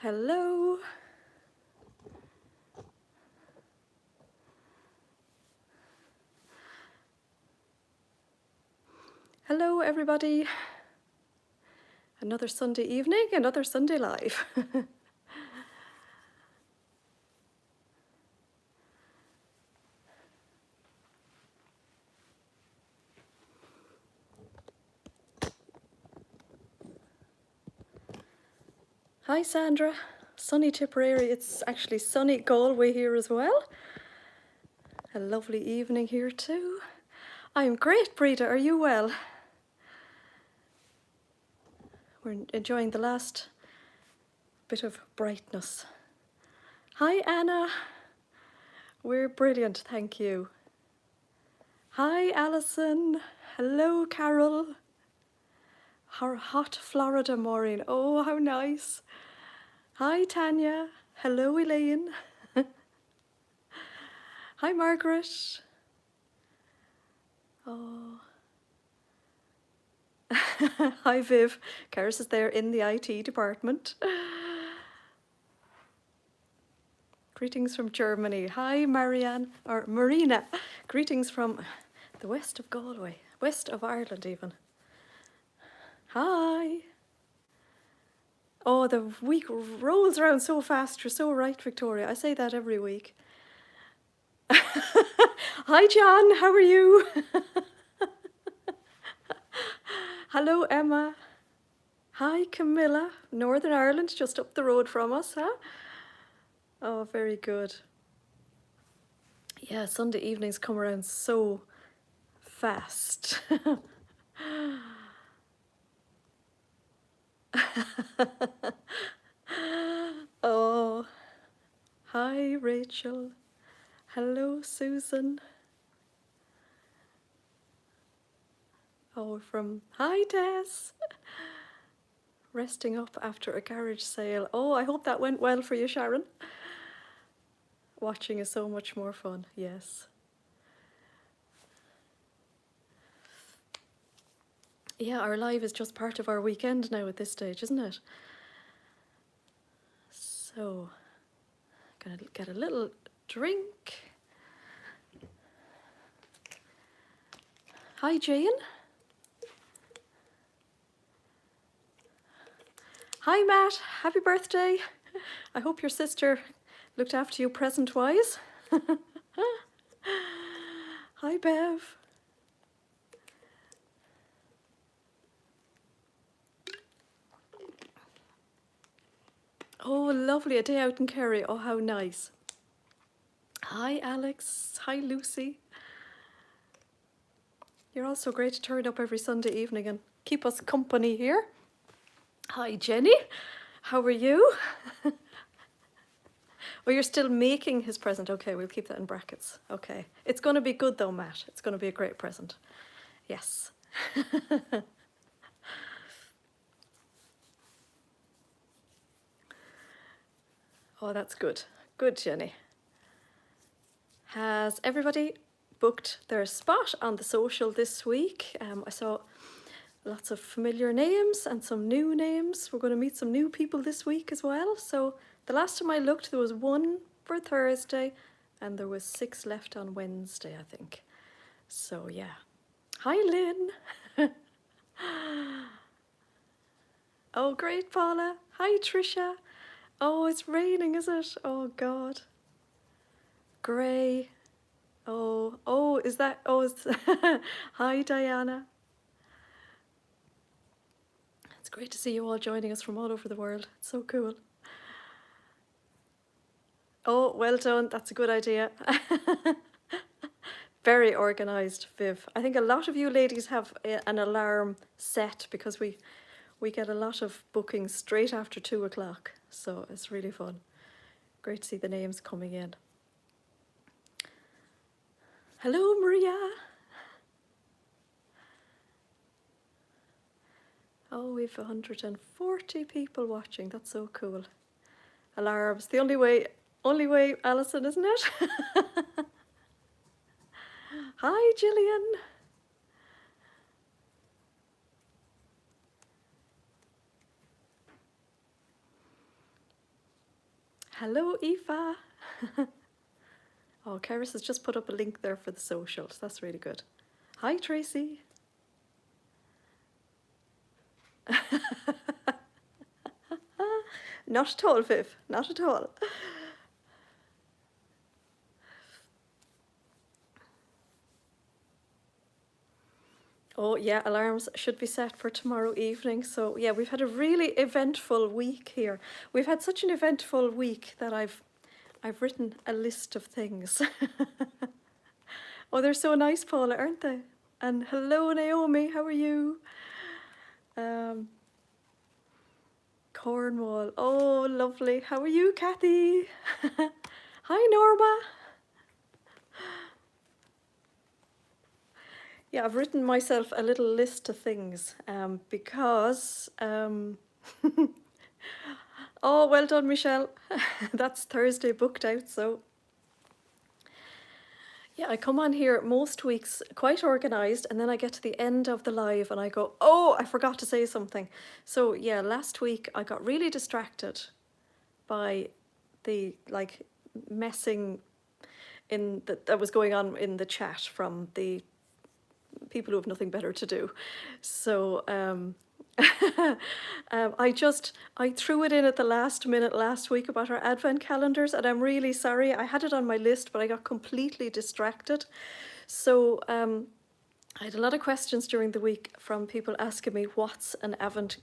Hello. Hello, everybody. Another Sunday evening, another Sunday live. Hi, Sandra. Sunny Tipperary. It's actually sunny Galway here as well. A lovely evening here too. I'm great, Brita. Are you well? We're enjoying the last bit of brightness. Hi, Anna. We're brilliant, thank you. Hi, Alison. Hello, Carol. Our hot Florida Maureen. Oh, how nice. Hi, Tanya. Hello, Elaine. Hi, Margaret. Oh. Hi, Viv. Karis is there in the IT department. Greetings from Germany. Hi, Marianne, or Marina. Greetings from the west of Galway, west of Ireland even. Hi. Oh, the week rolls around so fast. You're so right, Victoria. I say that every week. Hi, John. How are you? Hello, Emma. Hi, Camilla. Northern Ireland, just up the road from us, huh? Oh, very good. Yeah, Sunday evenings come around so fast. Oh, hi, Rachel. Hello, Susan. Oh, hi, Tess. Resting up after a garage sale. Oh, I hope that went well for you, Sharon. Watching is so much more fun, yes. Yeah, our live is just part of our weekend now at this stage, isn't it? So, gonna get a little drink. Hi, Jane. Hi, Matt. Happy birthday. I hope your sister looked after you present-wise. Hi, Bev. Oh, lovely. A day out in Kerry. Oh, how nice. Hi, Alex. Hi, Lucy. You're all so great to turn up every Sunday evening and keep us company here. Hi, Jenny. How are you? Oh, you're still making his present. Okay, we'll keep that in brackets. Okay. It's going to be good though, Matt. It's going to be a great present. Yes. Oh, that's good. Good, Jenny. Has everybody booked their spot on the social this week? I saw lots of familiar names and some new names. We're going to meet some new people this week as well. So the last time I looked, there was 1 for Thursday and there was 6 left on Wednesday, I think. So yeah. Hi, Lynn. Oh, great, Paula. Hi, Trisha. Oh, it's raining, is it? Oh, God. Grey. Oh, is that, it's, hi, Diana. It's great to see you all joining us from all over the world. It's so cool. Oh, well done. That's a good idea. Very organised, Viv. I think a lot of you ladies have an alarm set because we get a lot of bookings straight after 2 o'clock. So it's really fun. Great to see the names coming in. Hello, Maria. Oh, we've 140 people watching. That's so cool. Alarms, the only way, Alison, isn't it? Hi, Gillian. Hello, Aoife. Oh, Cerys has just put up a link there for the socials. That's really good. Hi, Tracy. Not at all, Viv. Not at all. Oh yeah, alarms should be set for tomorrow evening. So yeah, we've had a really eventful week here. We've had such an eventful week that I've written a list of things. Oh, they're so nice, Paula, aren't they? And hello, Naomi. How are you? Um, Cornwall. Oh, lovely. How are you, Kathy? Hi, Norma. Yeah, I've written myself a little list of things because. Oh, well done, Michelle. That's Thursday booked out, so. Yeah, I come on here most weeks quite organised, and then I get to the end of the live and I go, oh, I forgot to say something. So, yeah, last week I got really distracted by the messing that was going on in the chat from the people who have nothing better to do. So I threw it in at the last minute last week about our advent calendars, and I'm really sorry. I had it on my list, but I got completely distracted. So I had a lot of questions during the week from people asking me what's an advent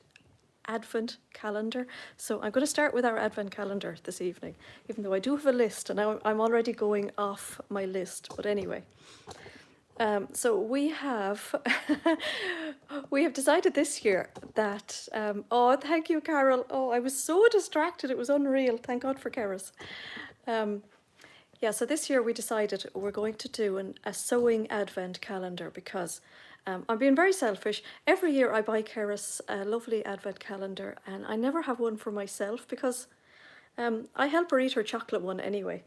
calendar. So I'm going to start with our advent calendar this evening, even though I do have a list, and I'm already going off my list. But anyway. So we have we have decided this year that oh, thank you, Carol. Oh, I was so distracted, it was unreal. Thank God for Keras. Yeah, so this year we decided we're going to do a sewing advent calendar because I'm being very selfish. Every year I buy Keras a lovely advent calendar, and I never have one for myself because I help her eat her chocolate one anyway.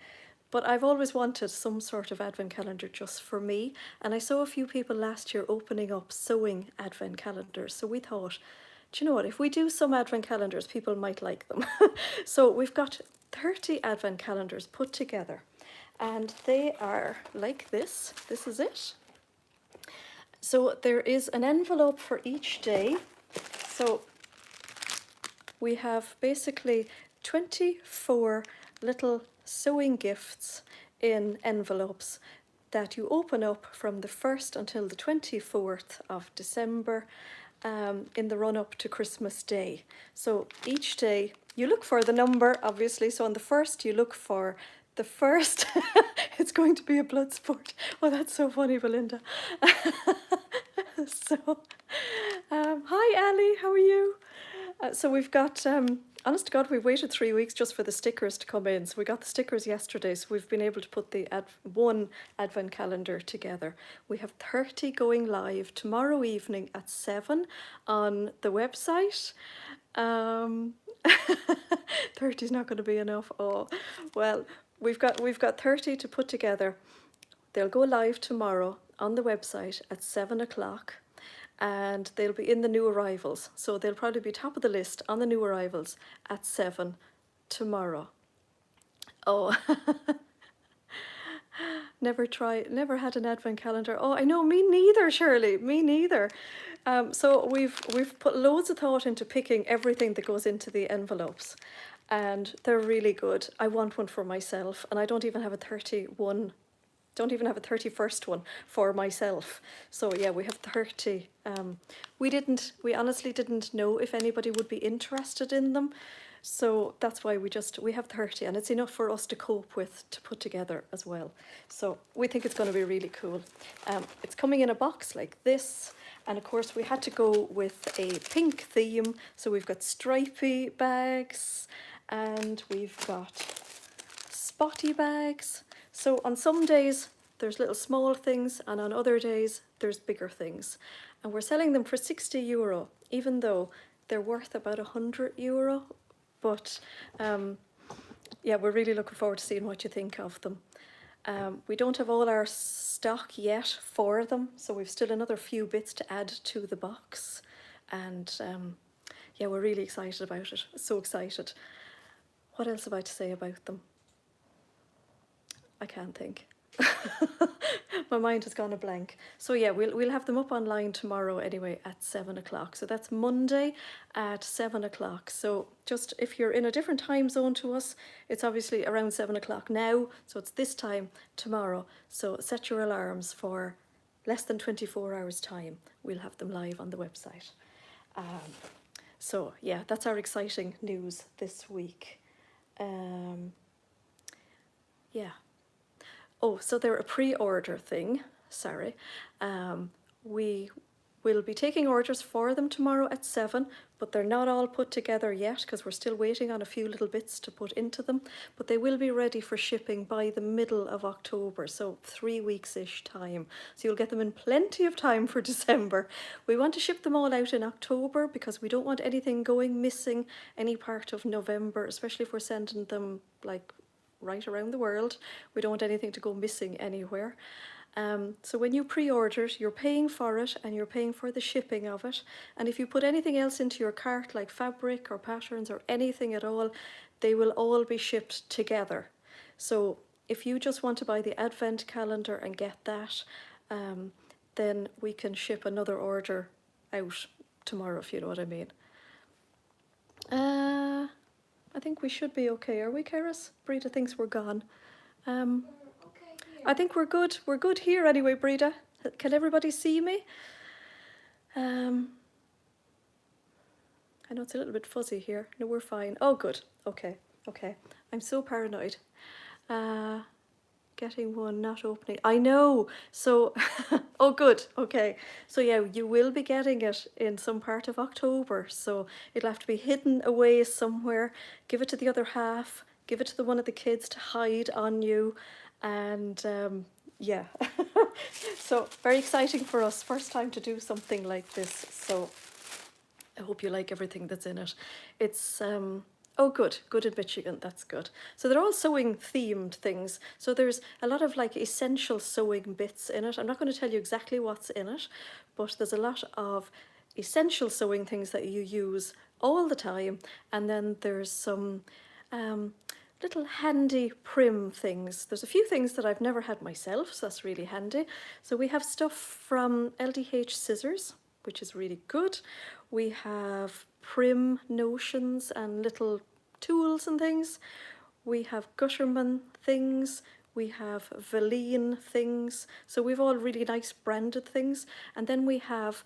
But I've always wanted some sort of advent calendar just for me. And I saw a few people last year opening up sewing advent calendars. So we thought, do you know what? If we do some advent calendars, people might like them. So we've got 30 advent calendars put together. And they are like this. This is it. So there is an envelope for each day. So we have basically 24 little sewing gifts in envelopes that you open up from the 1st until the 24th of December in the run up to Christmas Day. So each day you look for the number, obviously. So on the 1st you look for the first. It's going to be a blood sport. Oh, that's so funny, Belinda. So hi Ali, how are you? So we've got, honest to God, we've waited 3 weeks just for the stickers to come in. So we got the stickers yesterday, so we've been able to put the one advent calendar together. We have 30 going live tomorrow evening at 7 on the website. 30 is not going to be enough. Oh, well, we've got 30 to put together. They'll go live tomorrow on the website at 7 o'clock. And they'll be in the new arrivals. So they'll probably be top of the list on the new arrivals at 7 tomorrow. Oh, never had an advent calendar. Oh, I know, me neither, Shirley, me neither. So we've put loads of thought into picking everything that goes into the envelopes, and they're really good. I want one for myself, and I don't even have a 31st one for myself. So yeah, we have 30. We honestly didn't know if anybody would be interested in them. So that's why we have 30, and it's enough for us to cope with to put together as well. So we think it's going to be really cool. It's coming in a box like this. And of course we had to go with a pink theme. So we've got stripy bags and we've got spotty bags. So on some days there's little small things, and on other days there's bigger things. And we're selling them for €60, even though they're worth about €100. But yeah, we're really looking forward to seeing what you think of them. We don't have all our stock yet for them, so we've still another few bits to add to the box. And yeah, we're really excited about it, so excited. What else have I to say about them? I can't think. My mind has gone a blank. So yeah, we'll have them up online tomorrow anyway at 7 o'clock. So that's Monday at 7 o'clock. So just if you're in a different time zone to us, it's obviously around 7 o'clock now. So it's this time tomorrow. So set your alarms for less than 24 hours time. We'll have them live on the website. So yeah, that's our exciting news this week. Yeah. Oh, so they're a pre-order thing, sorry. We will be taking orders for them tomorrow at 7, but they're not all put together yet because we're still waiting on a few little bits to put into them. But they will be ready for shipping by the middle of October, so 3 weeks-ish time. So you'll get them in plenty of time for December. We want to ship them all out in October because we don't want anything going missing any part of November, especially if we're sending them like right around the world. We don't want anything to go missing anywhere. So when you pre-order it, you're paying for it and you're paying for the shipping of it. And if you put anything else into your cart, like fabric or patterns or anything at all, they will all be shipped together. So if you just want to buy the advent calendar and get that, then we can ship another order out tomorrow, if you know what I mean. I think we should be okay, are we, Cerys? Breda thinks we're gone. I think we're good. We're good here anyway, Breda. Can everybody see me? I know it's a little bit fuzzy here. No, we're fine. Oh, good. Okay. I'm so paranoid. Getting one, not opening. I know. So, oh, good. Okay. So yeah, you will be getting it in some part of October. So it'll have to be hidden away somewhere. Give it to the other half. Give it to the one of the kids to hide on you. And yeah. So very exciting for us. First time to do something like this. So I hope you like everything that's in it. It's oh, good in Michigan, that's good. So they're all sewing themed things. So there's a lot of like essential sewing bits in it. I'm not going to tell you exactly what's in it, but there's a lot of essential sewing things that you use all the time. And then there's some little handy prim things. There's a few things that I've never had myself, so that's really handy. So we have stuff from LDH Scissors, which is really good. We have prim notions and little tools and things. We have Gutterman things. We have Valine things. So we've all really nice branded things. And then we have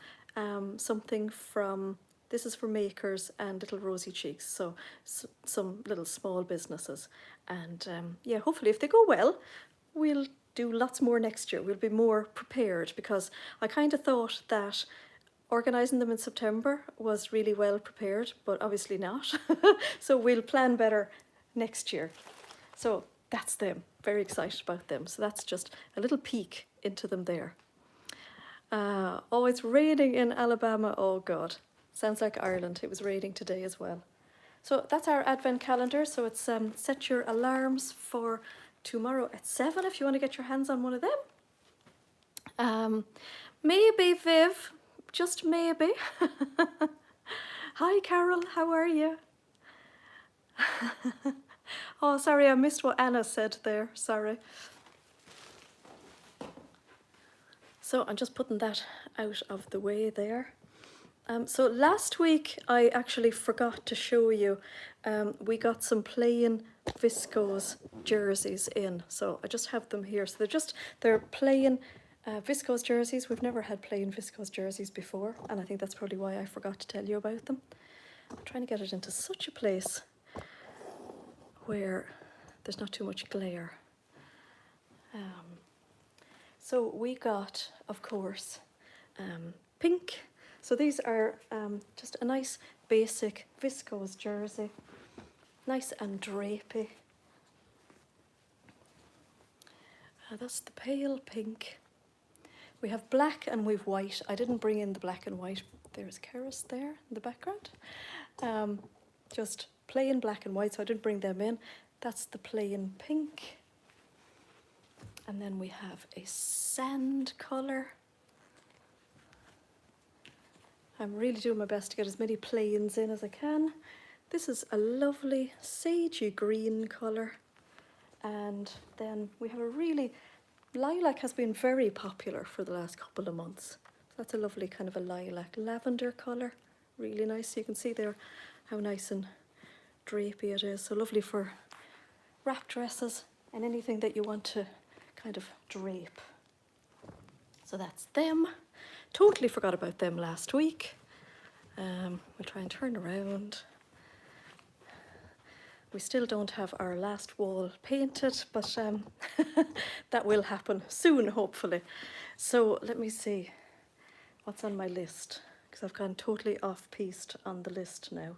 something from, this is for makers and Little Rosy Cheeks. So some little small businesses. And yeah, hopefully if they go well, we'll do lots more next year. We'll be more prepared because I kind of thought that organising them in September was really well prepared, but obviously not. So we'll plan better next year. So that's them. Very excited about them. So that's just a little peek into them there. Oh, it's raining in Alabama. Oh God, sounds like Ireland. It was raining today as well. So that's our advent calendar. So it's set your alarms for tomorrow at 7 if you want to get your hands on one of them. Maybe Viv, just maybe. Hi Carol, how are you? Oh, sorry, I missed what Anna said there, sorry. So I'm just putting that out of the way there. So last week I actually forgot to show you, we got some plain viscose jerseys in. So I just have them here. So they're plain viscose jerseys. We've never had plain viscose jerseys before, and I think that's probably why I forgot to tell you about them. I'm trying to get it into such a place where there's not too much glare. So we got, of course, pink. So these are just a nice basic viscose jersey, nice and drapey. That's the pale pink. We have black and we've white. I didn't bring in the black and white. There's Cerys there in the background. Just plain black and white, so I didn't bring them in. That's the plain pink. And then we have a sand colour. I'm really doing my best to get as many plains in as I can. This is a lovely sagey green colour. And then we have a really, lilac has been very popular for the last couple of months. That's a lovely kind of a lilac lavender colour. Really nice. You can see there how nice and drapey it is. So lovely for wrap dresses and anything that you want to kind of drape. So that's them. Totally forgot about them last week. We'll try and turn around. We still don't have our last wall painted, but that will happen soon, hopefully. So let me see what's on my list, because I've gone totally off-piste on the list now.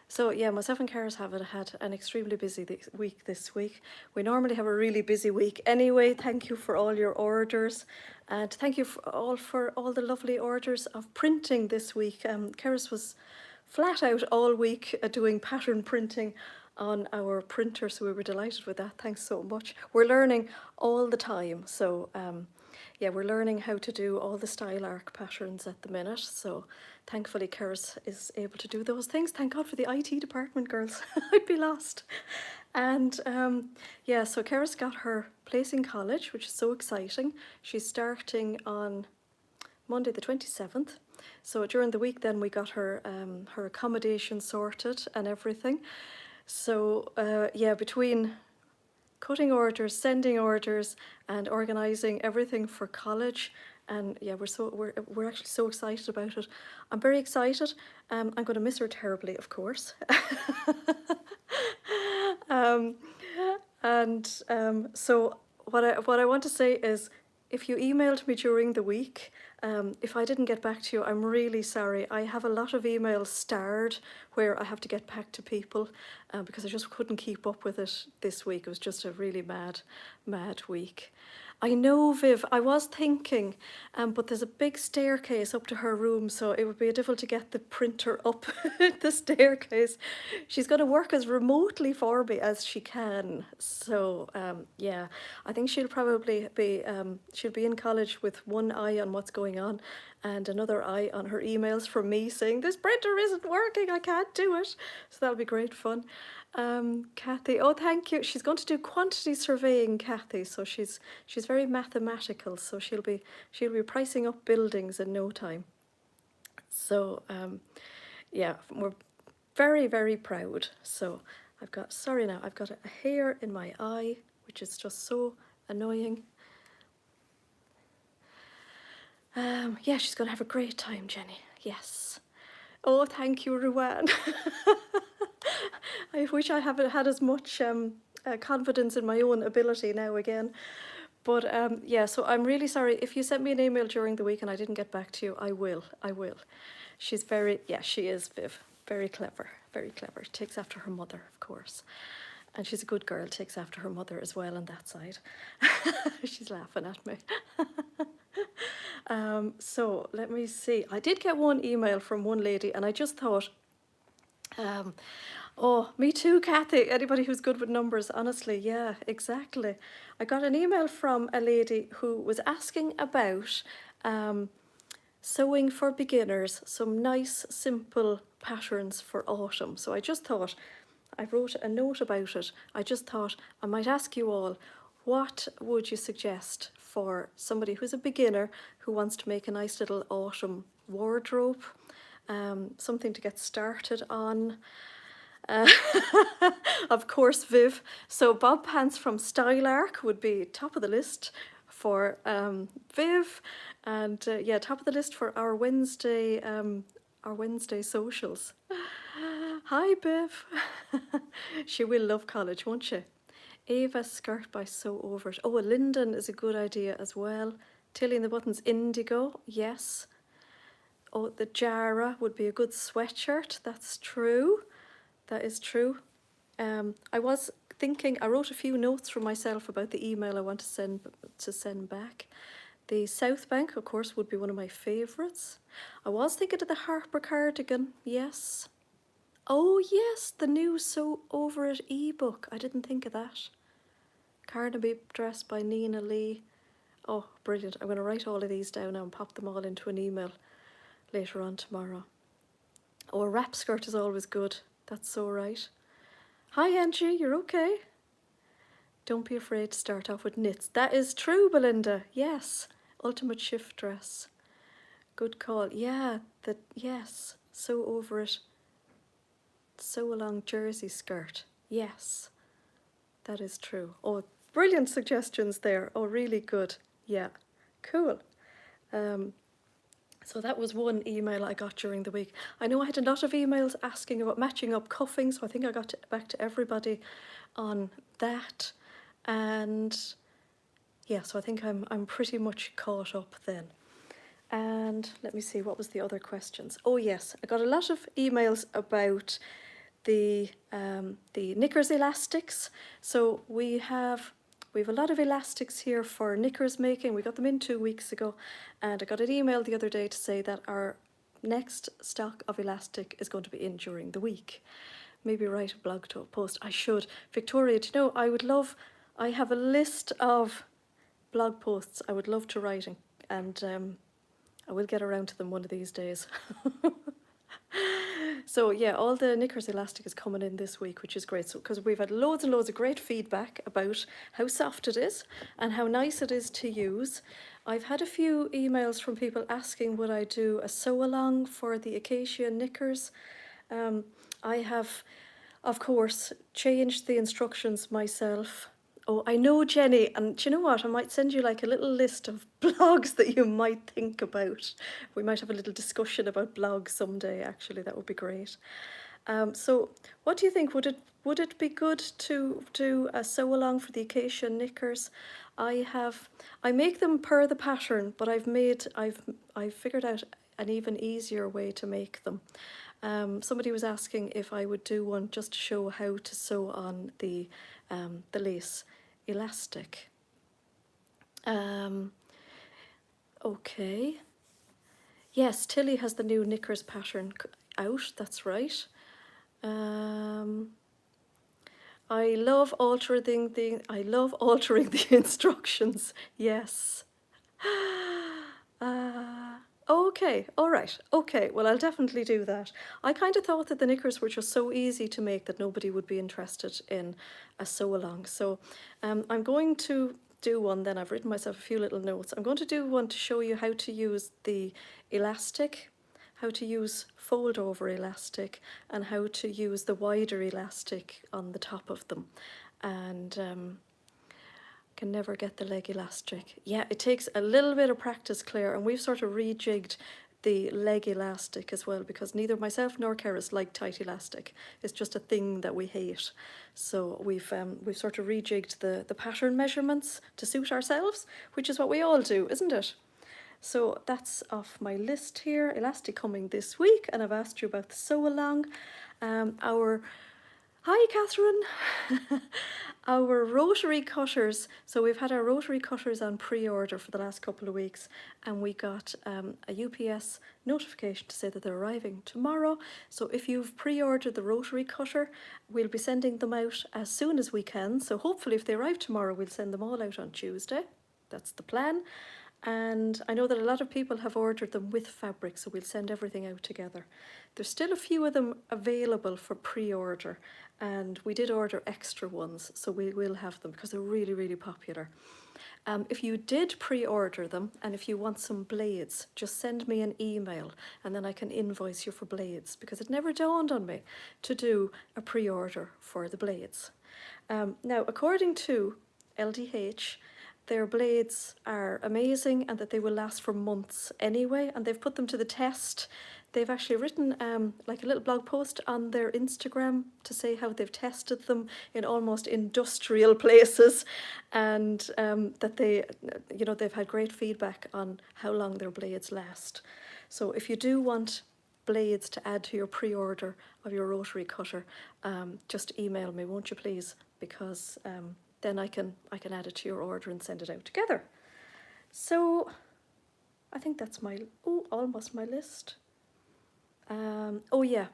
So yeah, myself and Karis have had an extremely busy week this week. We normally have a really busy week anyway. Thank you for all your orders, and thank you for all the lovely orders of printing this week. Karis was flat out all week doing pattern printing on our printer, so we were delighted with that. Thanks so much. We're learning all the time, so yeah, we're learning how to do all the style arc patterns at the minute, so thankfully Karis is able to do those things. Thank God for the IT department, girls. I'd be lost. And yeah, so Karis got her place in college, which is so exciting. She's starting on Monday the 27th. So during the week then we got her her accommodation sorted and everything. So yeah, between cutting orders, sending orders, and organising everything for college, and yeah, we're actually so excited about it. I'm very excited. I'm going to miss her terribly, of course. So what I want to say is, if you emailed me during the week, if I didn't get back to you, I'm really sorry. I have a lot of emails starred where I have to get back to people because I just couldn't keep up with it this week. It was just a really mad week. I know, Viv, I was thinking, but there's a big staircase up to her room, so it would be difficult to get the printer up the staircase. She's going to work as remotely for me as she can. So yeah, I think she'll probably be, she'll be in college with one eye on what's going on and another eye on her emails from me saying, this printer isn't working, I can't do it. So that'll be great fun. Kathy, oh thank you. She's going to do quantity surveying, Kathy. So she's very mathematical. So she'll be pricing up buildings in no time. So yeah, we're very proud. So I've got a hair in my eye, which is just so annoying. Yeah, she's going to have a great time, Jenny. Yes. Oh, thank you, Ruan. I wish I haven't had as much confidence in my own ability now again. But yeah, so I'm really sorry. If you sent me an email during the week and I didn't get back to you, I will. She's she is, Viv. Very clever. She takes after her mother, of course. And she's a good girl, takes after her mother as well on that side. She's laughing at me. So let me see. I did get one email from one lady and I just thought, oh, me too, Kathy. Anybody who's good with numbers, honestly, yeah, exactly. I got an email from a lady who was asking about sewing for beginners, some nice, simple patterns for autumn. So I just thought, I wrote a note about it. I just thought I might ask you all, what would you suggest for somebody who's a beginner who wants to make a nice little autumn wardrobe? Something to get started on. Of course, Viv. So bob pants from Style Arc would be top of the list for Viv, and yeah, top of the list for our Wednesday socials. Hi, Viv. She will love college, won't she? Ava skirt by Sew Over It. Oh, a Linden is a good idea as well. Tilly and the Buttons indigo, yes. Oh, the Jara would be a good sweatshirt. That's true. That is true. I was thinking, I wrote a few notes for myself about the email I want to send back. The South Bank, of course, would be one of my favourites. I was thinking of the Harper cardigan, yes. Oh yes, the new Sew Over It ebook. I didn't think of that. Carnaby dress by Nina Lee. Oh, brilliant. I'm going to write all of these down now and pop them all into an email later on tomorrow. Oh, a wrap skirt is always good. That's so right. Hi Angie, you're okay? Don't be afraid to start off with knits. That is true, Belinda. Yes. Ultimate shift dress. Good call. Yeah, yes. Sew over it. Sew along jersey skirt. Yes. That is true. Oh, brilliant suggestions there. Oh, really good. Yeah. Cool. So that was one email I got during the week. I know I had a lot of emails asking about matching up cuffing, so I think I got back to everybody on that. And yeah, so I think I'm pretty much caught up then. And let me see, what was the other questions? Oh yes, I got a lot of emails about the knickers elastics. So we have a lot of elastics here for knickers making. We got them in 2 weeks ago, and I got an email the other day to say that our next stock of elastic is going to be in during the week. Maybe write a blog post. I should. Victoria, do you know, I have a list of blog posts I would love to write, and I will get around to them one of these days. So yeah, all the knickers elastic is coming in this week, which is great. So because we've had loads and loads of great feedback about how soft it is and how nice it is to use. I've had a few emails from people asking would I do a sew along for the acacia knickers. I have, of course, changed the instructions myself. Oh, I know, Jenny, and do you know what? I might send you like a little list of blogs that you might think about. We might have a little discussion about blogs someday, actually, that would be great. So what do you think? Would it be good to do a sew along for the acacia knickers? I make them per the pattern, but I've figured out an even easier way to make them. Somebody was asking if I would do one just to show how to sew on the lace elastic. Okay. Yes, Tilly has the new knickers pattern out, that's right. I love altering the instructions. Yes. Okay, all right. Okay, well, I'll definitely do that. I kind of thought that the knickers were just so easy to make that nobody would be interested in a sew along. So I'm going to do one then. I've written myself a few little notes. I'm going to do one to show you how to use the elastic, how to use fold over elastic, and how to use the wider elastic on the top of them. And can never get the leg elastic. Yeah, it takes a little bit of practice, Claire, and we've sort of rejigged the leg elastic as well, because neither myself nor Keris like tight elastic. It's just a thing that we hate. So we've sort of rejigged the pattern measurements to suit ourselves, which is what we all do, isn't it? So that's off my list here. Elastic coming this week, and I've asked you about the sew along. Hi, Catherine. Our rotary cutters. So we've had our rotary cutters on pre-order for the last couple of weeks, and we got a UPS notification to say that they're arriving tomorrow. So if you've pre-ordered the rotary cutter, we'll be sending them out as soon as we can. So hopefully if they arrive tomorrow, we'll send them all out on Tuesday. That's the plan. And I know that a lot of people have ordered them with fabric, so we'll send everything out together. There's still a few of them available for pre-order, and we did order extra ones, so we will have them because they're really, really popular. If you did pre-order them, and if you want some blades, just send me an email and then I can invoice you for blades, because it never dawned on me to do a pre-order for the blades. Now, according to LDH, their blades are amazing and that they will last for months anyway, and they've put them to the test. They've actually written like a little blog post on their Instagram to say how they've tested them in almost industrial places, and that they've had great feedback on how long their blades last. So if you do want blades to add to your pre-order of your rotary cutter, just email me, won't you please? Because then I can add it to your order and send it out together. So I think that's almost my list. Oh yeah,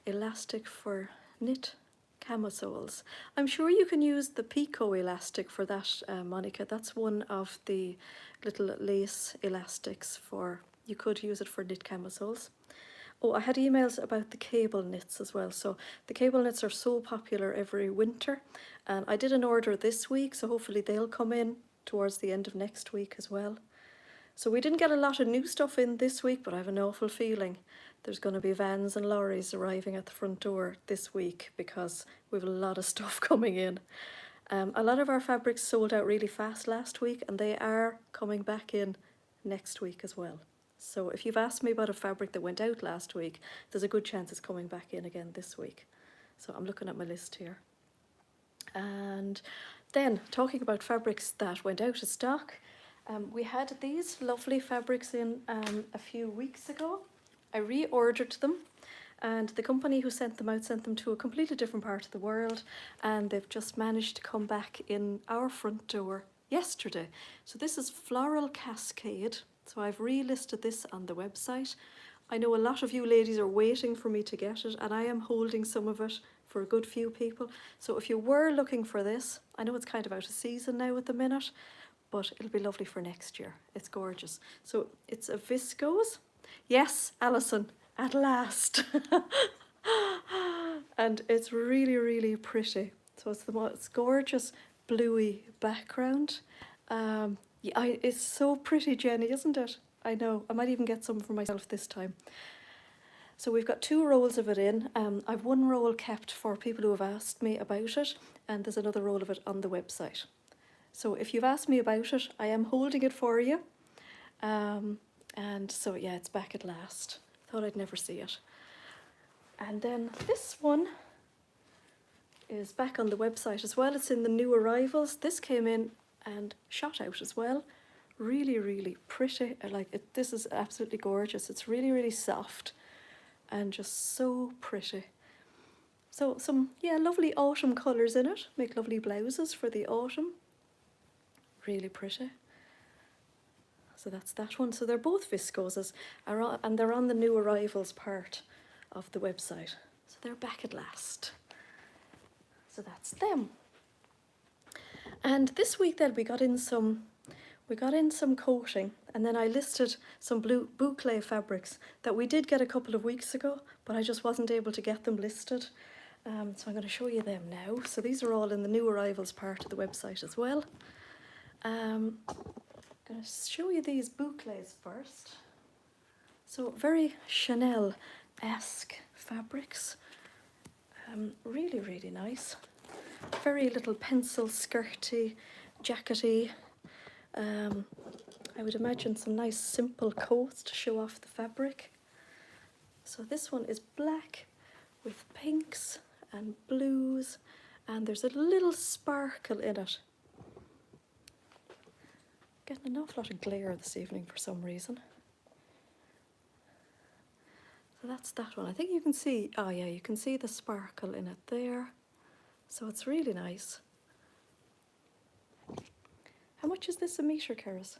elastic for knit camisoles. I'm sure you can use the Pico elastic for that, Monica. That's one of the little lace elastics you could use it for knit camisoles. Oh, I had emails about the cable knits as well. So the cable knits are so popular every winter, and I did an order this week, so hopefully they'll come in towards the end of next week as well. So we didn't get a lot of new stuff in this week, but I have an awful feeling there's going to be vans and lorries arriving at the front door this week because we have a lot of stuff coming in. A lot of our fabrics sold out really fast last week, and they are coming back in next week as well. So if you've asked me about a fabric that went out last week, there's a good chance it's coming back in again this week. So I'm looking at my list here. And then talking about fabrics that went out of stock, we had these lovely fabrics in a few weeks ago. I reordered them, and the company who sent them out sent them to a completely different part of the world, and they've just managed to come back in our front door yesterday. So this is Floral Cascade. So I've relisted this on the website. I know a lot of you ladies are waiting for me to get it, and I am holding some of it for a good few people. So if you were looking for this, I know it's kind of out of season now at the minute, but it'll be lovely for next year. It's gorgeous. So it's a viscose. Yes, Alison, at last. And it's really, really pretty. So it's the most gorgeous bluey background. Yeah, it's so pretty, Jenny, isn't it? I know. I might even get some for myself this time. So we've got 2 rolls of it in. I've 1 roll kept for people who have asked me about it, and there's another roll of it on the website. So if you've asked me about it, I am holding it for you. And so yeah, it's back at last. Thought I'd never see it. And then this one is back on the website as well. It's in the new arrivals. This came in and shot out as well. Really, really pretty. I like it. This is absolutely gorgeous. It's really, really soft and just so pretty. So some, yeah, lovely autumn colours in it. Make lovely blouses for the autumn. Really pretty. So that's that one. So they're both viscoses, and they're on the new arrivals part of the website. So they're back at last. So that's them. And this week then we got in some coating, and then I listed some Boucle fabrics that we did get a couple of weeks ago, but I just wasn't able to get them listed. So I'm going to show you them now. So these are all in the new arrivals part of the website as well. I'm going to show you these boucles first. So very Chanel-esque fabrics. Really, really nice. Very little pencil skirty, jackety. I would imagine some nice simple coats to show off the fabric. So this one is black with pinks and blues, and there's a little sparkle in it. Getting an awful lot of glare this evening for some reason. So that's that one. I think you can see, oh yeah, you can see the sparkle in it there. So it's really nice. How much is this a metre, Keris?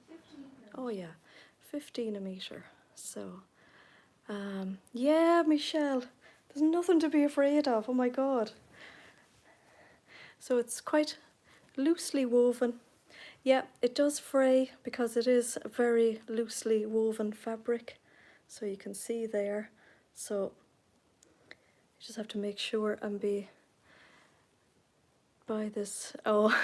15. Oh yeah, 15 a metre. So, yeah, Michelle, there's nothing to be afraid of. Oh my God. So it's quite loosely woven. Yeah, it does fray because it is a very loosely woven fabric. So you can see there. So you just have to make sure and buy this. Oh,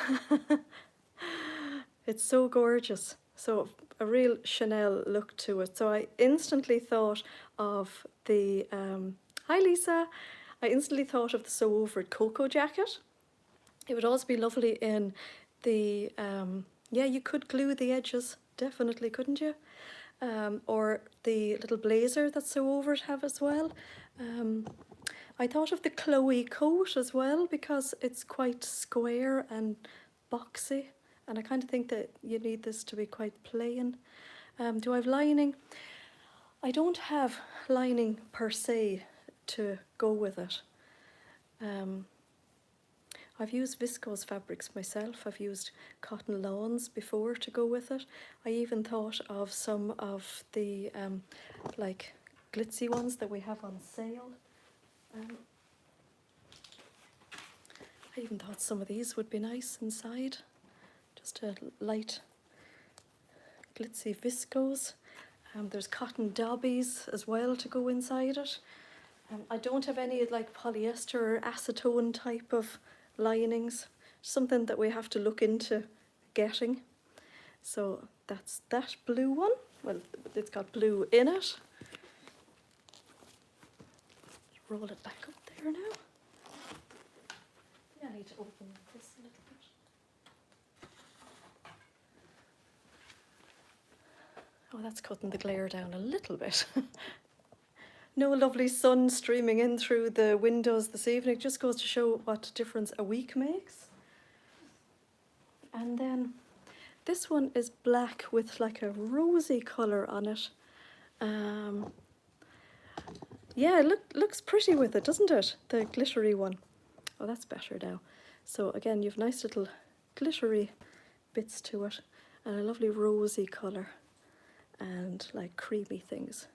it's so gorgeous. So a real Chanel look to it. So I instantly thought of the, hi Lisa, I instantly thought of the So Over It Cocoa jacket. It would also be lovely in the, yeah, you could glue the edges, definitely, couldn't you? Or the little blazer that So Over It have as well. I thought of the Chloe coat as well because it's quite square and boxy, and I kind of think that you need this to be quite plain. Do I have lining? I don't have lining per se to go with it. I've used viscose fabrics myself. I've used cotton lawns before to go with it. I even thought of some of the like glitzy ones that we have on sale. I even thought some of these would be nice inside. Just a light glitzy viscose. There's cotton dobbies as well to go inside it. I don't have any like polyester or acetone type of linings, something that we have to look into getting. So that's that blue one. Well, it's got blue in it. Roll it back up there now. Yeah, I need to open this a little bit. Oh, that's cutting the glare down a little bit. No lovely sun streaming in through the windows this evening. It just goes to show what difference a week makes. And then this one is black with like a rosy colour on it. Yeah, looks pretty with it, doesn't it? The glittery one. Oh, that's better now. So again, you've nice little glittery bits to it and a lovely rosy colour and like creamy things.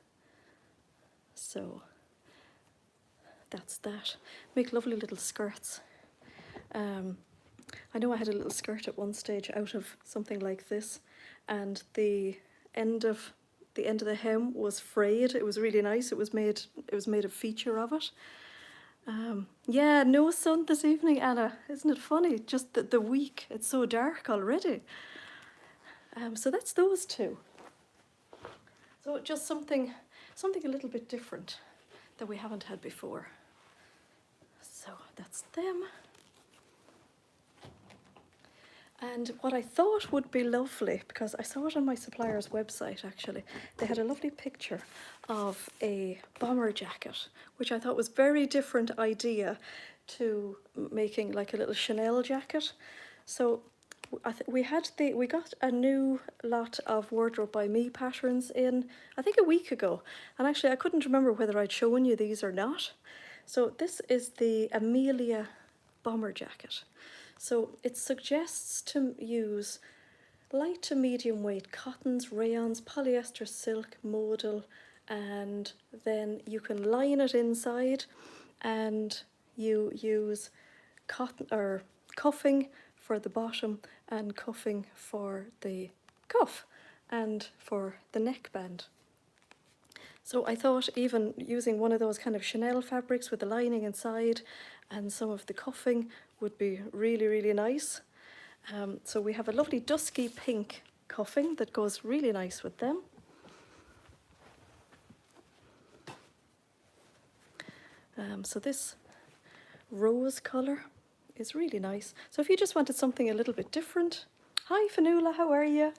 So that's that. Make lovely little skirts. I know I had a little skirt at one stage out of something like this, and the end of the hem was frayed. It was really nice. It was made a feature of it. Yeah, no sun this evening, Anna. Isn't it funny? Just the week, it's so dark already. So that's those two. So just something a little bit different that we haven't had before. So that's them. And what I thought would be lovely, because I saw it on my supplier's website actually, they had a lovely picture of a bomber jacket, which I thought was very different idea to making like a little Chanel jacket. So we got a new lot of Wardrobe by Me patterns in, I think a week ago. And actually I couldn't remember whether I'd shown you these or not. So this is the Amelia bomber jacket. So it suggests to use light to medium weight cottons, rayons, polyester, silk, modal, and then you can line it inside and you use cotton or cuffing for the bottom and cuffing for the cuff and for the neckband. So I thought even using one of those kind of Chanel fabrics with the lining inside and some of the cuffing would be really, really nice. So we have a lovely dusky pink cuffing that goes really nice with them. So this rose colour is really nice. So if you just wanted something a little bit different, hi Fanula, how are you?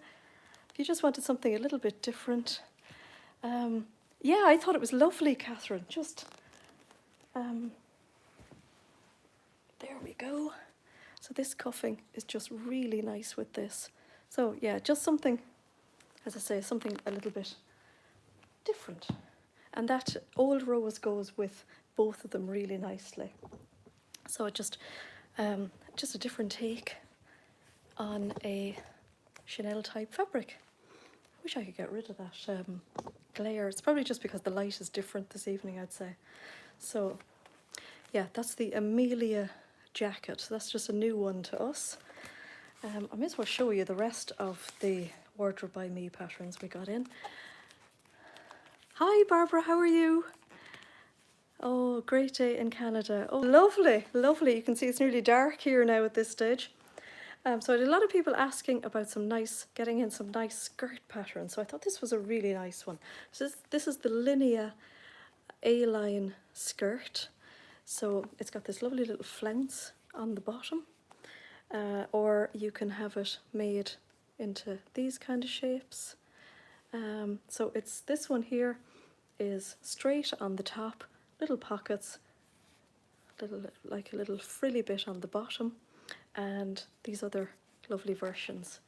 If you just wanted something a little bit different, yeah, I thought it was lovely, Catherine. Just, there we go. So this cuffing is just really nice with this. So yeah, just something, as I say, something a little bit different. And that old rose goes with both of them really nicely. So just a different take on a Chanel type fabric. I wish I could get rid of that glare. It's probably just because the light is different this evening, I'd say. So yeah, that's the Amelia jacket. That's just a new one to us. I may as well show you the rest of the Wardrobe by Me patterns we got in. Hi Barbara, how are you? Oh, great day in Canada. Oh, lovely, lovely. You can see it's nearly dark here now at this stage. So I had a lot of people asking about getting in some nice skirt patterns. So I thought this was a really nice one. So this is the Linea A-line skirt. So it's got this lovely little flounce on the bottom. Or you can have it made into these kind of shapes. So it's this one here is straight on the top, little pockets, like a little frilly bit on the bottom, and these other lovely versions.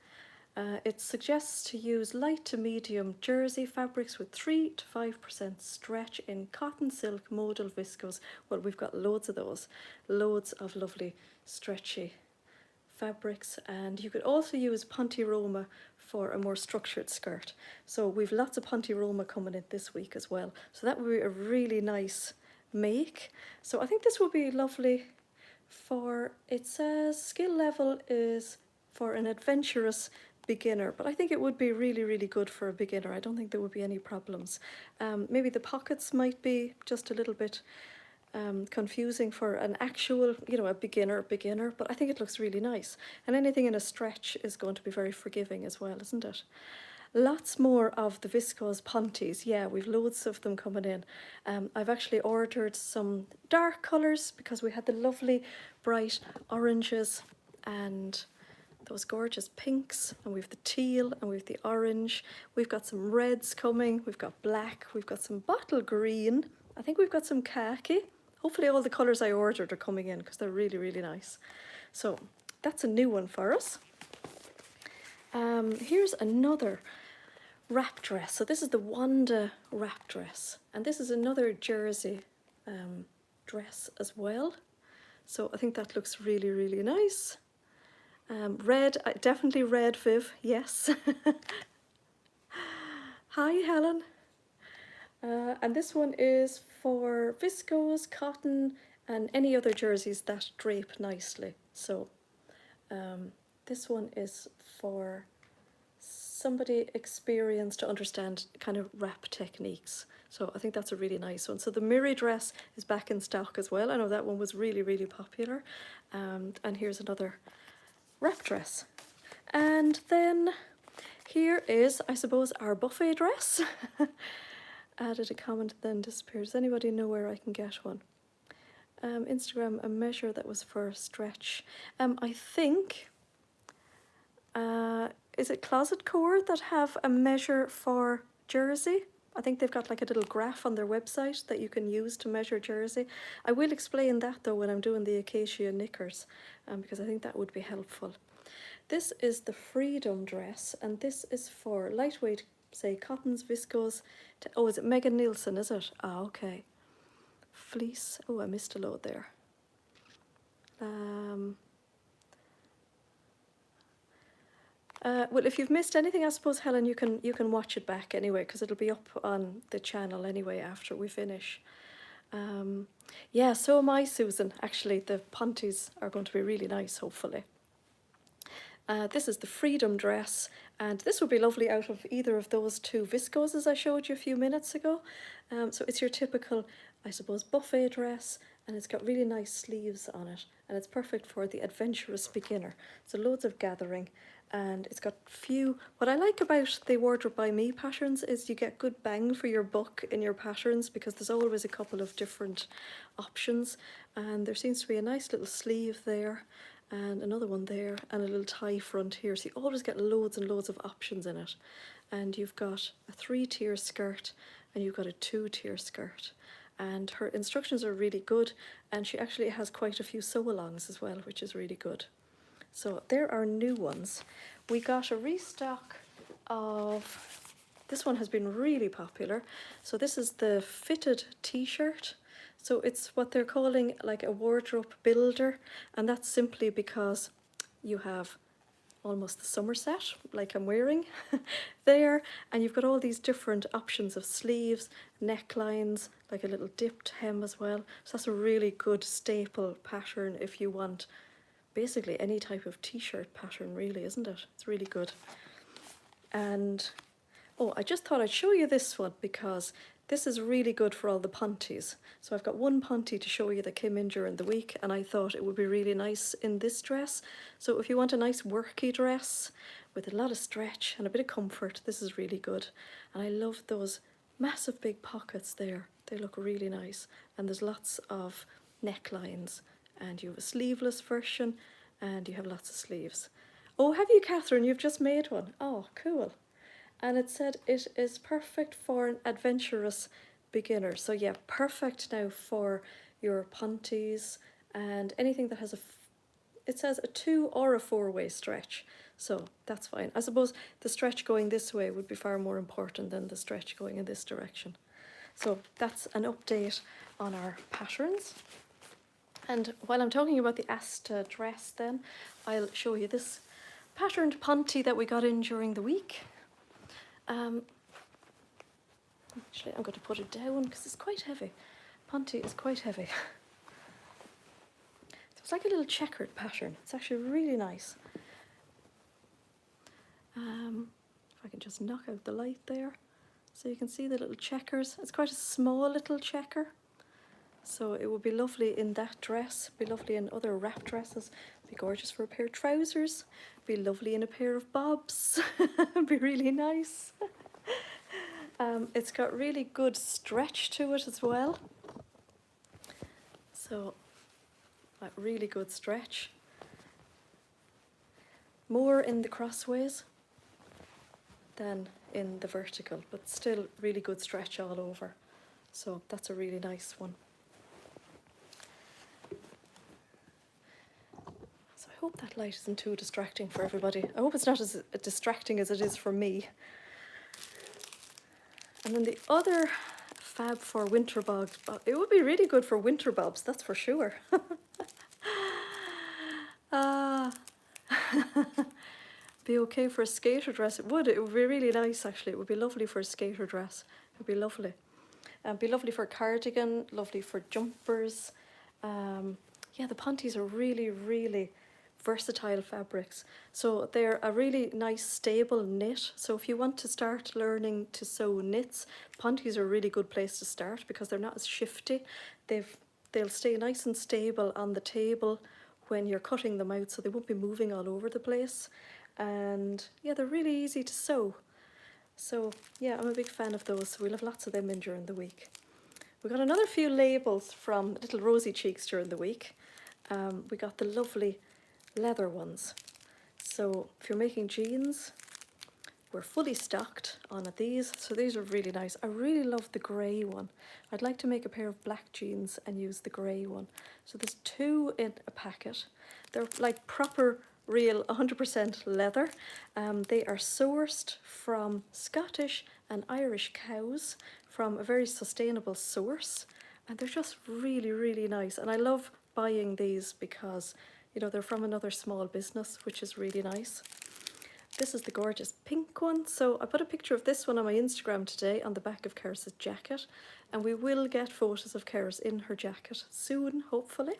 It suggests to use light to medium jersey fabrics with 3 to 5% stretch in cotton, silk, modal, viscose. Well, we've got loads of those, loads of lovely stretchy fabrics, and you could also use Ponte Roma for a more structured skirt. So we've lots of Ponte Roma coming in this week as well. So that would be a really nice make. So I think this will be lovely for, it says skill level is for an adventurous beginner, but I think it would be really, really good for a beginner. I don't think there would be any problems. Maybe the pockets might be just a little bit confusing for an actual, a beginner, but I think it looks really nice. And anything in a stretch is going to be very forgiving as well, isn't it? Lots more of the viscose panties. Yeah, we've loads of them coming in. I've actually ordered some dark colours because we had the lovely bright oranges and those gorgeous pinks, and we've the teal and we've the orange. We've got some reds coming, we've got black, we've got some bottle green. I think we've got some khaki. Hopefully all the colours I ordered are coming in because they're really, really nice. So that's a new one for us. Here's another wrap dress. So this is the Wanda wrap dress, and this is another jersey dress as well. So I think that looks really, really nice. Red, definitely red, Viv, yes. Hi, Helen. And this one is for viscose, cotton, and any other jerseys that drape nicely. So this one is for somebody experienced to understand kind of wrap techniques. So I think that's a really nice one. So the Miri dress is back in stock as well. I know that one was really, really popular. And here's another wrap dress. And then here is, I suppose, our buffet dress. Added a comment, then disappeared. Does anybody know where I can get one? Instagram, a measure that was for stretch. I think, is it Closet Core that have a measure for jersey? I think they've got like a little graph on their website that you can use to measure jersey. I will explain that though when I'm doing the acacia knickers, because I think that would be helpful. This is the Freedom dress, and this is for lightweight, say, cottons, viscose. Oh, is it Megan Nielsen, is it? Ah, okay. Fleece. Oh, I missed a load there. Well, if you've missed anything, I suppose, Helen, you can watch it back anyway, because it'll be up on the channel anyway after we finish. Yeah, so am I, Susan. Actually, the panties are going to be really nice, hopefully. This is the Freedom dress, and this would be lovely out of either of those two viscoses I showed you a few minutes ago. So it's your typical, I suppose, buffet dress, and it's got really nice sleeves on it, and it's perfect for the adventurous beginner. So loads of gathering, and it's got few. What I like about the Wardrobe by Me patterns is you get good bang for your buck in your patterns, because there's always a couple of different options, and there seems to be a nice little sleeve there, and another one there, and a little tie front here. So you always get loads and loads of options in it. And you've got a 3-tier skirt, and you've got a 2-tier skirt. And her instructions are really good, and she actually has quite a few sew-alongs as well, which is really good. So there are new ones. We got a restock of, this one has been really popular. So this is the fitted t-shirt. So it's what they're calling like a wardrobe builder, and that's simply because you have almost the summer set, like I'm wearing there, and you've got all these different options of sleeves, necklines, like a little dipped hem as well. So that's a really good staple pattern if you want basically any type of t-shirt pattern, really, isn't it? It's really good. And oh, I just thought I'd show you this one because this is really good for all the panties. So I've got one panty to show you that came in during the week, and I thought it would be really nice in this dress. So if you want a nice worky dress with a lot of stretch and a bit of comfort, this is really good. And I love those massive big pockets there. They look really nice. And there's lots of necklines, and you have a sleeveless version, and you have lots of sleeves. Oh, have you, Catherine? You've just made one. Oh, cool. And it said it is perfect for an adventurous beginner. So yeah, perfect now for your panties and anything that has it says a 2 or a 4-way stretch. So that's fine. I suppose the stretch going this way would be far more important than the stretch going in this direction. So that's an update on our patterns. And while I'm talking about the Asta dress then, I'll show you this patterned panty that we got in during the week. Actually, I'm going to put it down because it's quite heavy. Panty is quite heavy. So it's like a little checkered pattern. It's actually really nice. If I can just knock out the light there. So you can see the little checkers. It's quite a small little checker. So it would be lovely in that dress, be lovely in other wrap dresses, be gorgeous for a pair of trousers, be lovely in a pair of bobs, be really nice. It's got really good stretch to it as well. So, like really good stretch. More in the crossways than in the vertical, but still really good stretch all over. So that's a really nice one. So I hope that light isn't too distracting for everybody. I hope it's not as distracting as it is for me. And then the other fab for winter bobs, it would be really good for winter bobs, that's for sure. Be okay for a skater dress. It would be really nice actually. It would be lovely for a skater dress. It would be lovely. Be lovely for a cardigan, lovely for jumpers. Yeah, the panties are really, really versatile fabrics. So they're a really nice stable knit. So if you want to start learning to sew knits, panties are a really good place to start because they're not as shifty. They'll stay nice and stable on the table when you're cutting them out, so they won't be moving all over the place. And yeah, they're really easy to sew. So yeah, I'm a big fan of those. So we'll have lots of them in during the week. We got another few labels from Little Rosy Cheeks during the week. We got the lovely leather ones. So if you're making jeans, we're fully stocked on these. So these are really nice. I really love the grey one. I'd like to make a pair of black jeans and use the grey one. So there's 2 in a packet. They're like proper, real 100% leather. They are sourced from Scottish and Irish cows from a very sustainable source. And they're just really, really nice. And I love buying these because, you know, they're from another small business, which is really nice. This is the gorgeous pink one. So I put a picture of this one on my Instagram today on the back of Cerys' jacket. And we will get photos of Cerys in her jacket soon, hopefully.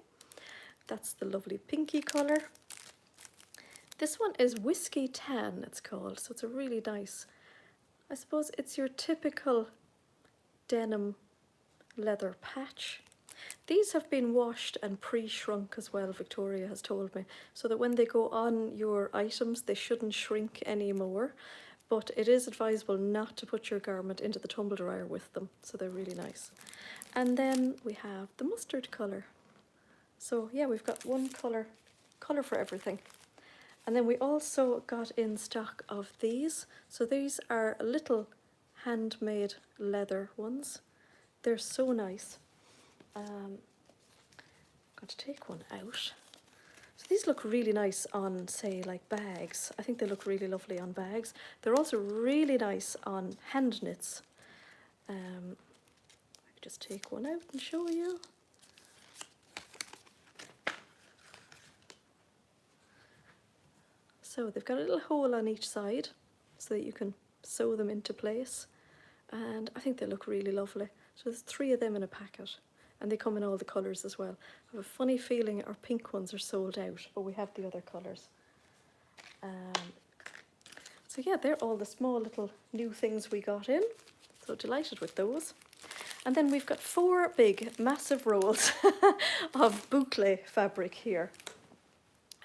That's the lovely pinky colour. This one is Whiskey Tan, it's called. So it's a really nice, I suppose it's your typical denim leather patch. These have been washed and pre-shrunk as well, Victoria has told me, so that when they go on your items, they shouldn't shrink anymore. But it is advisable not to put your garment into the tumble dryer with them, so they're really nice. And then we have the mustard colour. So yeah, we've got one colour for everything. And then we also got in stock of these. So these are little handmade leather ones. They're so nice. I'm going to take one out. So these look really nice on, say, like bags. I think they look really lovely on bags. They're also really nice on hand knits. I could just take one out and show you. So they've got a little hole on each side so that you can sew them into place. And I think they look really lovely. So there's 3 of them in a packet. And they come in all the colours as well. I have a funny feeling our pink ones are sold out, but we have the other colours. So yeah, they're all the small little new things we got in. So delighted with those. And then we've got 4 big, massive rolls of Boucle fabric here.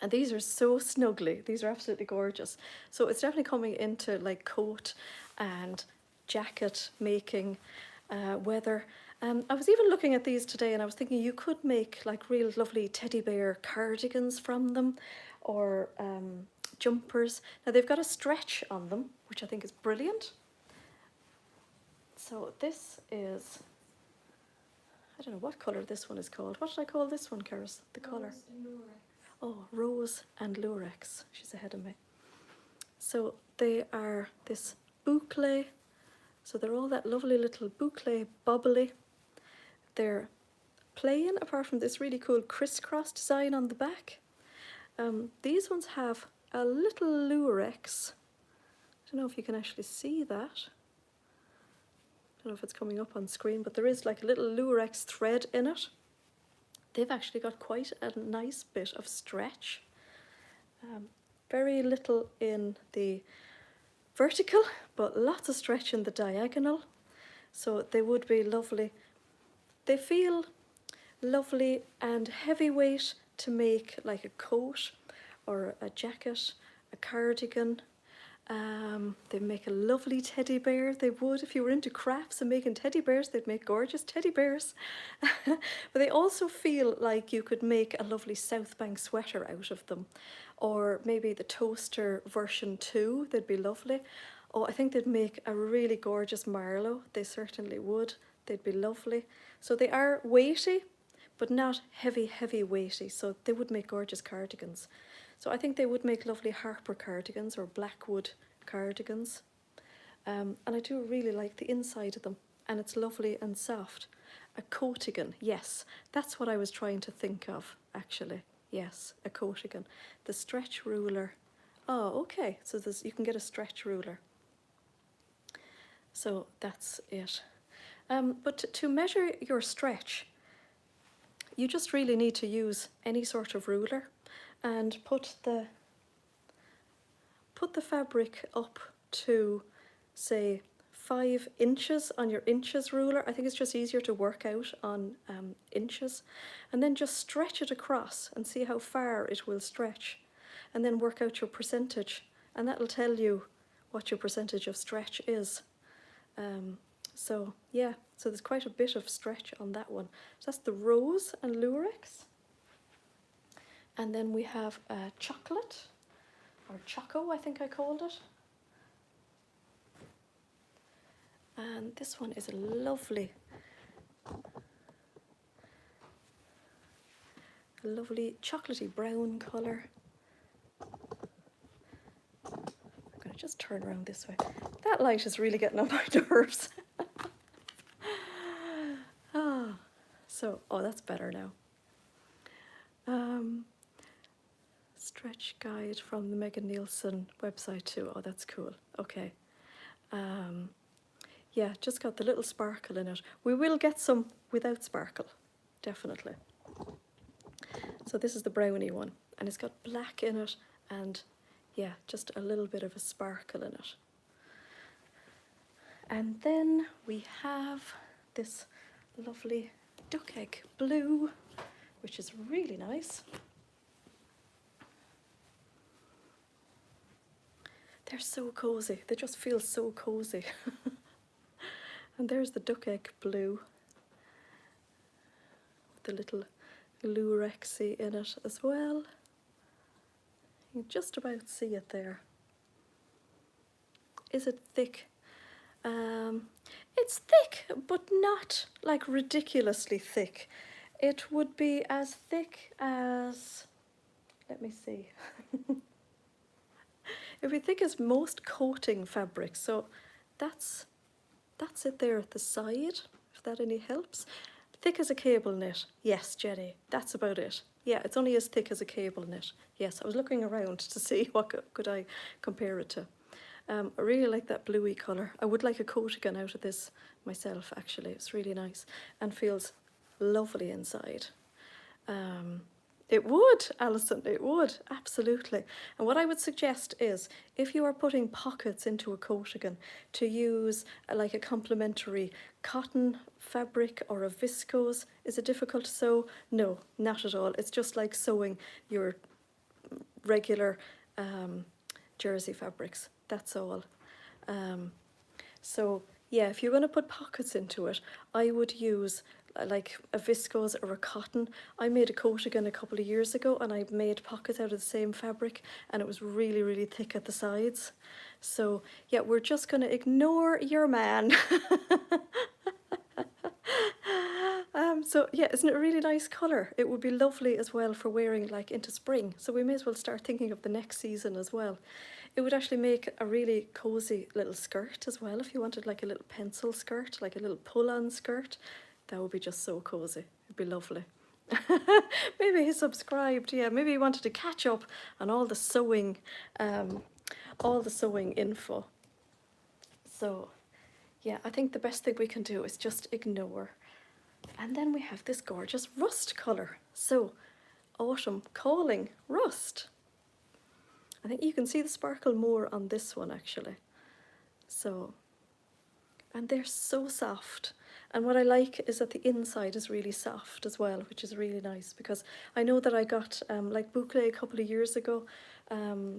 And these are so snuggly. These are absolutely gorgeous. So it's definitely coming into like coat and jacket making weather. I was even looking at these today and I was thinking you could make like real lovely teddy bear cardigans from them, or jumpers. Now they've got a stretch on them, which I think is brilliant. So this is, I don't know what colour this one is called. What should I call this one, Cerys? The colour? Oh, Rose and Lurex. She's ahead of me. So they are this boucle. So they're all that lovely little boucle bubbly. They're plain apart from this really cool crisscross design on the back. These ones have a little lurex. I don't know if you can actually see that. I don't know if it's coming up on screen, but there is like a little lurex thread in it. They've actually got quite a nice bit of stretch. Very little in the vertical, but lots of stretch in the diagonal. So they would be lovely. They feel lovely and heavyweight to make like a coat or a jacket, a cardigan. They make a lovely teddy bear. They would, if you were into crafts and making teddy bears, they'd make gorgeous teddy bears. But they also feel like you could make a lovely South Bank sweater out of them. Or maybe the toaster version 2, they'd be lovely. Oh, I think they'd make a really gorgeous Marlowe. They certainly would. They'd be lovely. So they are weighty, but not heavy, heavy weighty. So they would make gorgeous cardigans. So I think they would make lovely Harper cardigans or Blackwood cardigans. And I do really like the inside of them. And it's lovely and soft. A coatigan, yes. That's what I was trying to think of, actually. Yes, a coatigan. The stretch ruler. Oh, okay. So you can get a stretch ruler. So that's it. But to measure your stretch, you just really need to use any sort of ruler and put the fabric up to, say, 5 inches on your inches ruler. I think it's just easier to work out on inches. And then just stretch it across and see how far it will stretch. And then work out your percentage. And that'll tell you what your percentage of stretch is. So yeah, so there's quite a bit of stretch on that one. So that's the rose and lurex. And then we have chocolate, or choco, I think I called it. And this one is a lovely chocolatey brown colour. I'm going to just turn around this way. That light is really getting on my nerves. Oh, that's better now. Stretch guide from the Megan Nielsen website too. Oh, that's cool. Okay. Yeah, just got the little sparkle in it. We will get some without sparkle, definitely. So this is the brownie one, and it's got black in it, and yeah, just a little bit of a sparkle in it. And then we have this lovely duck egg blue, which is really nice. They're so cozy. They just feel so cozy. And there's the duck egg blue with the little lurexy in it as well. You can just about see it there. Is it thick? It's thick, but not like ridiculously thick. It would be as thick as, let me see. It would be thick as most coating fabrics. So that's it there at the side, if that any helps. Thick as a cable knit. Yes, Jenny, that's about it. Yeah, it's only as thick as a cable knit. Yes, I was looking around to see what could I compare it to. I really like that bluey colour. I would like a coatigan out of this myself, actually. It's really nice and feels lovely inside. It would, Alison, it would, absolutely. And what I would suggest is, if you are putting pockets into a coatigan, to use like a complementary cotton fabric or a viscose. Is it difficult to sew? No, not at all. It's just like sewing your regular jersey fabrics, that's all. So yeah, if you're going to put pockets into it, I would use like a viscose or a cotton. I made a coatigan a couple of years ago, and I made pockets out of the same fabric, and it was really, really thick at the sides. So yeah, we're just going to ignore your man. So yeah, isn't it a really nice colour? It would be lovely as well for wearing like into spring. So we may as well start thinking of the next season as well. It would actually make a really cosy little skirt as well, if you wanted like a little pencil skirt, like a little pull-on skirt. That would be just so cosy. It'd be lovely. Maybe he subscribed, yeah. Maybe he wanted to catch up on all the sewing info. So yeah, I think the best thing we can do is just ignore. And then we have this gorgeous rust colour. So autumn calling rust. I think you can see the sparkle more on this one actually. So, and they're so soft. And what I like is that the inside is really soft as well, which is really nice, because I know that I got like Boucle a couple of years ago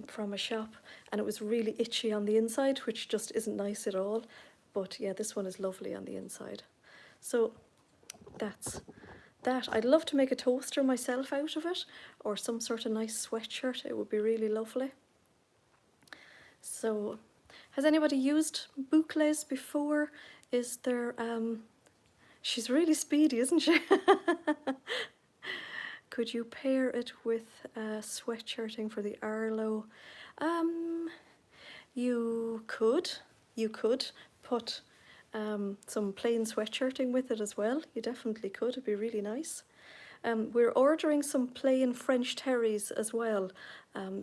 from a shop, and it was really itchy on the inside, which just isn't nice at all. But yeah, this one is lovely on the inside. So that's that. I'd love to make a toaster myself out of it, or some sort of nice sweatshirt. It would be really lovely. So, has anybody used boucles before? Is there, she's really speedy, isn't she? Could you pair it with sweatshirting for the Arlo? Um, you could put some plain sweatshirting with it as well. You definitely could, it'd be really nice. We're ordering some plain French terries as well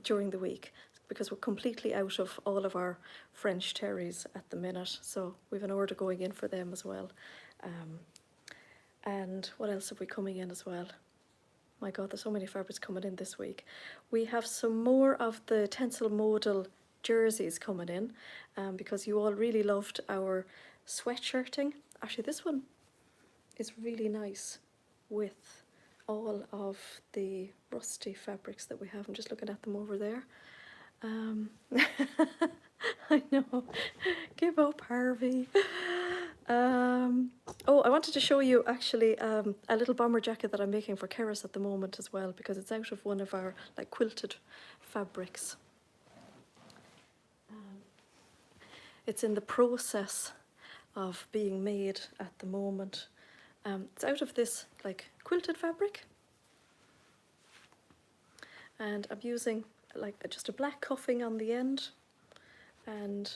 during the week, because we're completely out of all of our French terries at the minute. So we've an order going in for them as well. And what else have we coming in as well? My God, there's so many fabrics coming in this week. We have some more of the Tencel modal jerseys coming in because you all really loved our sweatshirting. Actually, this one is really nice with all of the rusty fabrics that we have. I'm just looking at them over there. I know. Give up, Harvey. Oh, I wanted to show you actually a little bomber jacket that I'm making for Cerys at the moment as well, because it's out of one of our like quilted fabrics. It's in the process of being made at the moment. It's out of this like quilted fabric, and I'm using like just a black cuffing on the end and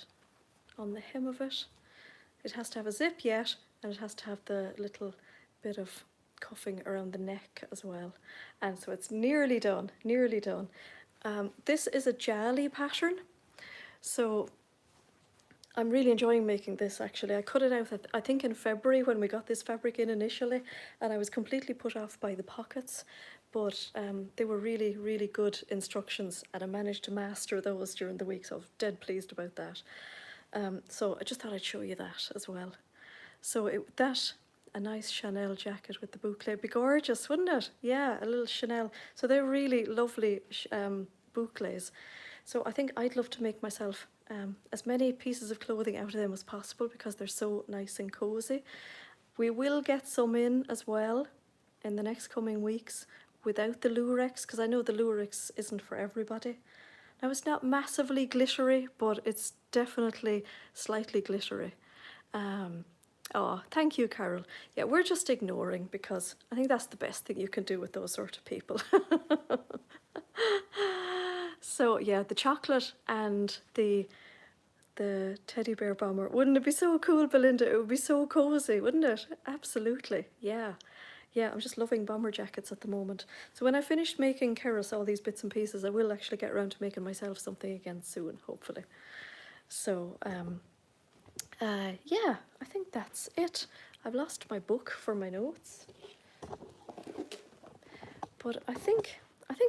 on the hem of it. It has to have a zip yet, and it has to have the little bit of cuffing around the neck as well. And so it's nearly done, nearly done. This is a jali pattern, so I'm really enjoying making this actually. I cut it out, I think in February when we got this fabric in initially, and I was completely put off by the pockets, but they were really, really good instructions, and I managed to master those during the week, so I was dead pleased about that. So I just thought I'd show you that as well. So a nice Chanel jacket with the boucle, it'd be gorgeous, wouldn't it? Yeah, a little Chanel. So they're really lovely boucles. So I think I'd love to make myself as many pieces of clothing out of them as possible, because they're so nice and cozy. We will get some in as well in the next coming weeks without the lurex, because I know the lurex isn't for everybody. Now, it's not massively glittery, but it's definitely slightly glittery. Oh, thank you, Carol. Yeah, we're just ignoring, because I think that's the best thing you can do with those sort of people. So yeah, the chocolate and the teddy bear bomber. Wouldn't it be so cool, Belinda? It would be so cozy, wouldn't it? Absolutely, yeah. Yeah, I'm just loving bomber jackets at the moment. So when I finished making Cerys all these bits and pieces, I will actually get around to making myself something again soon, hopefully. So, yeah, I think that's it. I've lost my book for my notes. But I think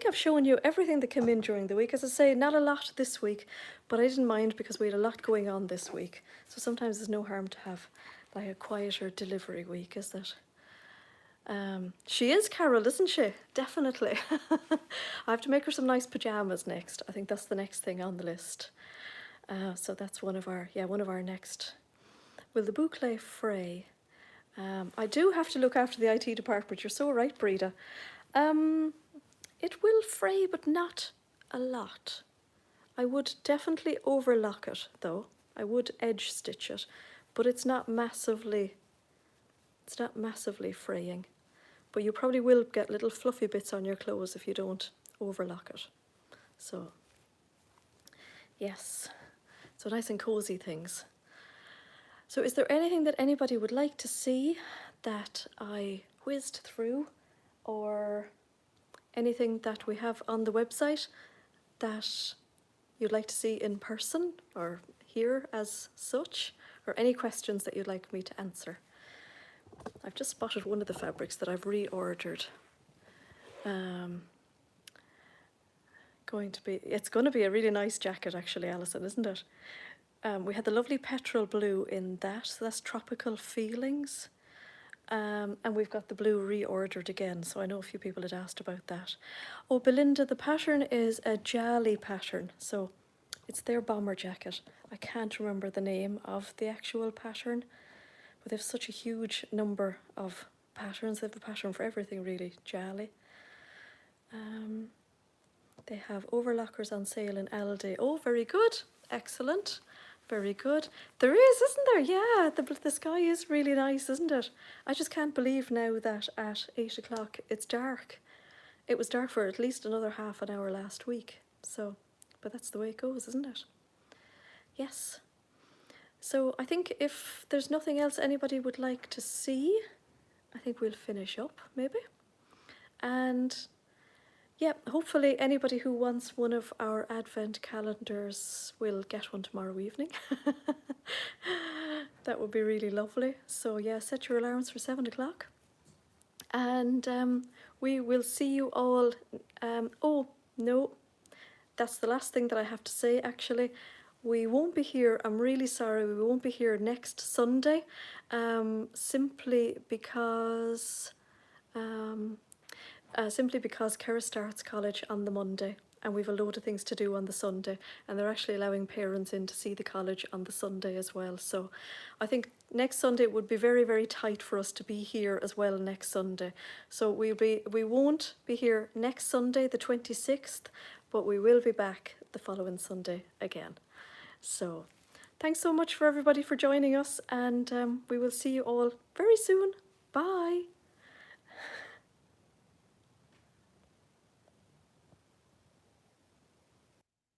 I've shown you everything that came in during the week. As I say, not a lot this week, but I didn't mind because we had a lot going on this week. So sometimes there's no harm to have like a quieter delivery week, is it? She is, Carol, isn't she? Definitely. I have to make her some nice pajamas next. I think that's the next thing on the list. So that's one of our next. Will the boucle fray? I do have to look after the IT department. You're so right, Breda. It will fray, but not a lot. I would definitely overlock it, though. I would edge stitch it, but it's not massively fraying. But you probably will get little fluffy bits on your clothes if you don't overlock it. So, yes. So nice and cozy things. So is there anything that anybody would like to see that I whizzed through, or anything that we have on the website that you'd like to see in person or hear as such, or any questions that you'd like me to answer? I've just spotted one of the fabrics that I've reordered. It's going to be a really nice jacket actually, Alison, isn't it? We had the lovely petrol blue in that, so that's Tropical Feelings. And we've got the blue reordered again, so I know a few people had asked about that. Oh, Belinda, the pattern is a Jali pattern, so it's their bomber jacket. I can't remember the name of the actual pattern, but they have such a huge number of patterns. They have a pattern for everything, really, Jali. They have overlockers on sale in Aldi. Oh, very good. Excellent. Very good. There is, isn't there? Yeah, the sky is really nice, isn't it? I just can't believe now that at 8 o'clock it's dark. It was dark for at least another half an hour last week. So, but that's the way it goes, isn't it? Yes. So I think if there's nothing else anybody would like to see, I think we'll finish up maybe. And yeah, hopefully anybody who wants one of our advent calendars will get one tomorrow evening. That would be really lovely. So yeah, set your alarms for 7 o'clock. And we will see you all. Oh, no, that's the last thing that I have to say actually. We won't be here, I'm really sorry, we won't be here next Sunday, simply because Kara starts college on the Monday and we've a load of things to do on the Sunday, and they're actually allowing parents in to see the college on the Sunday as well. So I think next Sunday it would be very, very tight for us to be here as well next Sunday. So we won't be here next Sunday, the 26th, but we will be back the following Sunday again. So thanks so much for everybody for joining us, and we will see you all very soon. Bye.